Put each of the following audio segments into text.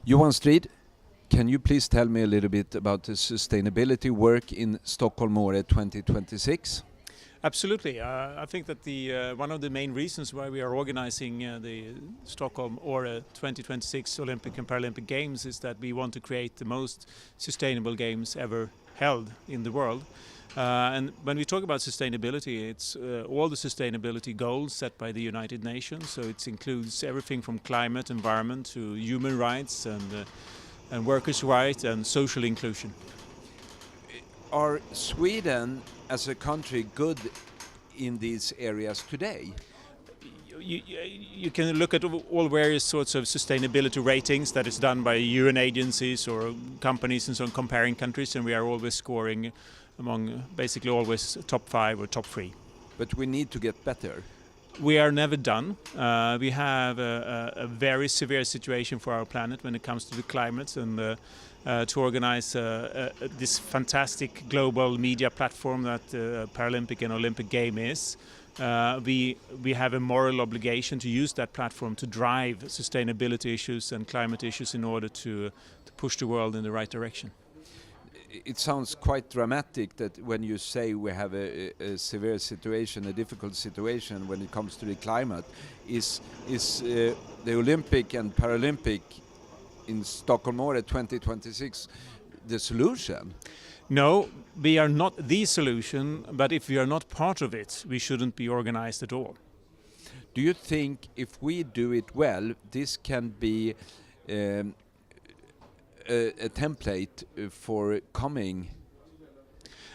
Johan Strid, can you please tell me a little bit about the sustainability work in Stockholm Åre 2026? Absolutely. I think that one of the main reasons why we are organizing the Stockholm Åre 2026 Olympic and Paralympic Games is that we want to create the most sustainable games ever held in the world. And when we talk about sustainability, it's all the sustainability goals set by the United Nations. So it includes everything from climate, environment to human rights and workers' rights and social inclusion. Are Sweden as a country good in these areas today? You can look at all various sorts of sustainability ratings that is done by UN agencies or companies and so on, comparing countries, and we are always scoring among basically always top 5 or top 3. But we need to get better. We are never done. We have a very severe situation for our planet when it comes to the climate, and to organize this fantastic global media platform that Paralympic and Olympic Game is. We have a moral obligation to use that platform to drive sustainability issues and climate issues in order to push the world in the right direction. It sounds quite dramatic that when you say we have a severe situation, a difficult situation when it comes to the climate. Is the Olympic and Paralympic in Stockholm Åre 2026 the solution? No, we are not the solution, but if we are not part of it, we shouldn't be organized at all. Do you think if we do it well, this can be a template for coming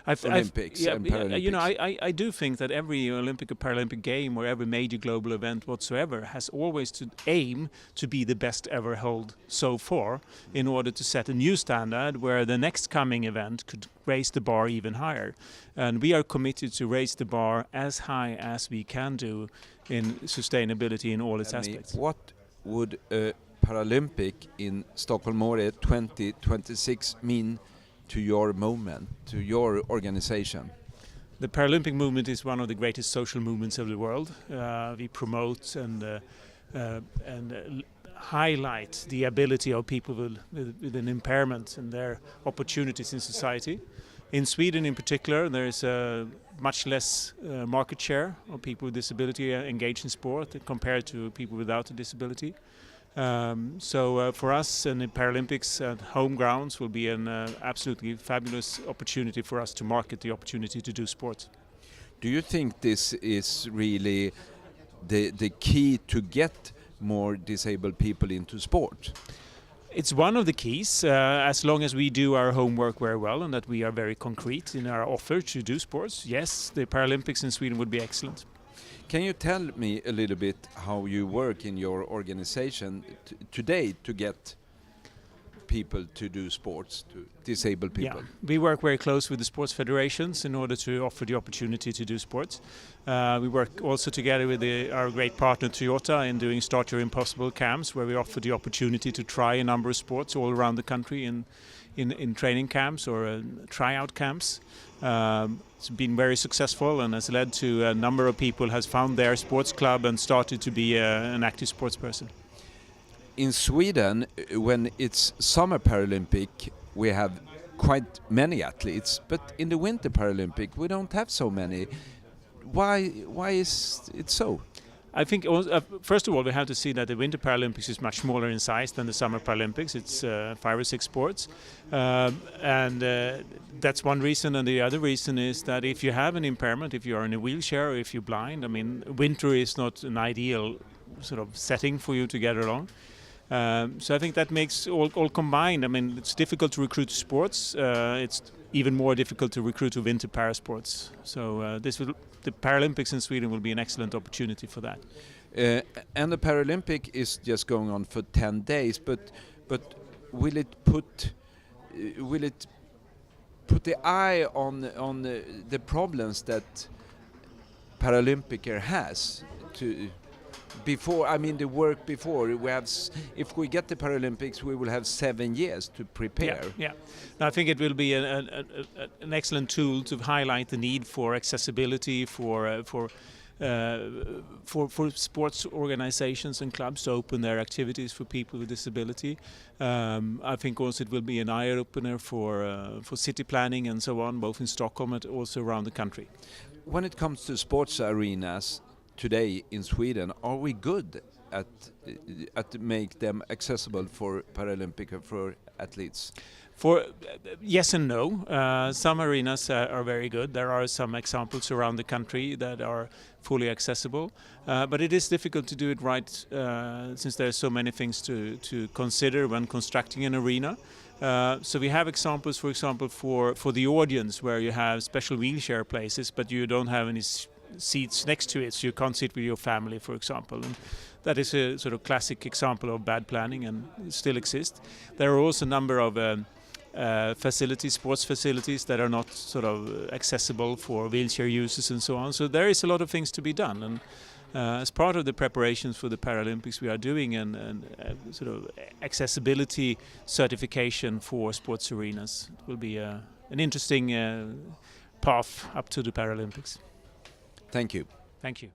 Olympics and Paralympics? You know, I do think that every Olympic or Paralympic game or every major global event whatsoever has always to aim to be the best ever held so far in order to set a new standard where the next coming event could raise the bar even higher. And we are committed to raise the bar as high as we can do in sustainability in all its aspects. What would a Paralympic in Stockholm Åre 2026 mean to your movement, to your organization? The Paralympic movement is one of the greatest social movements of the world. We promote and highlight the ability of people with an impairment and their opportunities in society. In Sweden in particular, there is a much less market share of people with disability engaged in sport compared to people without a disability. So for us and the Paralympics at home grounds will be an absolutely fabulous opportunity for us to market the opportunity to do sport. Do you think this is really the key to get more disabled people into sport? It's one of the keys, as long as we do our homework very well and that we are very concrete in our offer to do sports. Yes, the Paralympics in Sweden would be excellent. Can you tell me a little bit how you work in your organization today to get people to do sports, to disabled people? Yeah, we work very close with the sports federations in order to offer the opportunity to do sports. We work also together with our great partner Toyota in doing Start Your Impossible camps, where we offer the opportunity to try a number of sports all around the country in training camps or tryout camps. It's been very successful and has led to a number of people has found their sports club and started to be an active sports person. In Sweden, when it's Summer Paralympic, we have quite many athletes, but in the Winter Paralympic we don't have so many. Why is it so? I think, first of all, we have to see that the Winter Paralympics is much smaller in size than the Summer Paralympics. It's 5 or 6 sports. And that's one reason. And the other reason is that if you have an impairment, if you are in a wheelchair or if you're blind, I mean, winter is not an ideal sort of setting for you to get along. So I think that makes all combined. I mean, it's difficult to recruit to sports. It's even more difficult to recruit to winter parasports. So the Paralympics in Sweden will be an excellent opportunity for that. And the Paralympic is just going on for 10 days, but will it put the eye on the problems that Paralympicer has to? Before, I mean, the work before we have. If we get the Paralympics, we will have 7 years to prepare. Yeah. I think it will be an excellent tool to highlight the need for accessibility, for for sports organizations and clubs to open their activities for people with disability. I think also it will be an eye-opener for city planning and so on, both in Stockholm and also around the country. When it comes to sports arenas today in Sweden, are we good at make them accessible for Paralympic or for athletes? For yes and no. Some arenas are very good. There are some examples around the country that are fully accessible, but it is difficult to do it right since there are so many things to consider when constructing an arena. So we have examples, for example, for the audience where you have special wheelchair places, but you don't have any seats next to it, so you can't sit with your family, for example. And that is a sort of classic example of bad planning, and it still exists. There are also a number of facilities, sports facilities, that are not sort of accessible for wheelchair users and so on. So there is a lot of things to be done, and as part of the preparations for the Paralympics, we are doing an sort of accessibility certification for sports arenas. It will be an interesting path up to the Paralympics. Thank you. Thank you.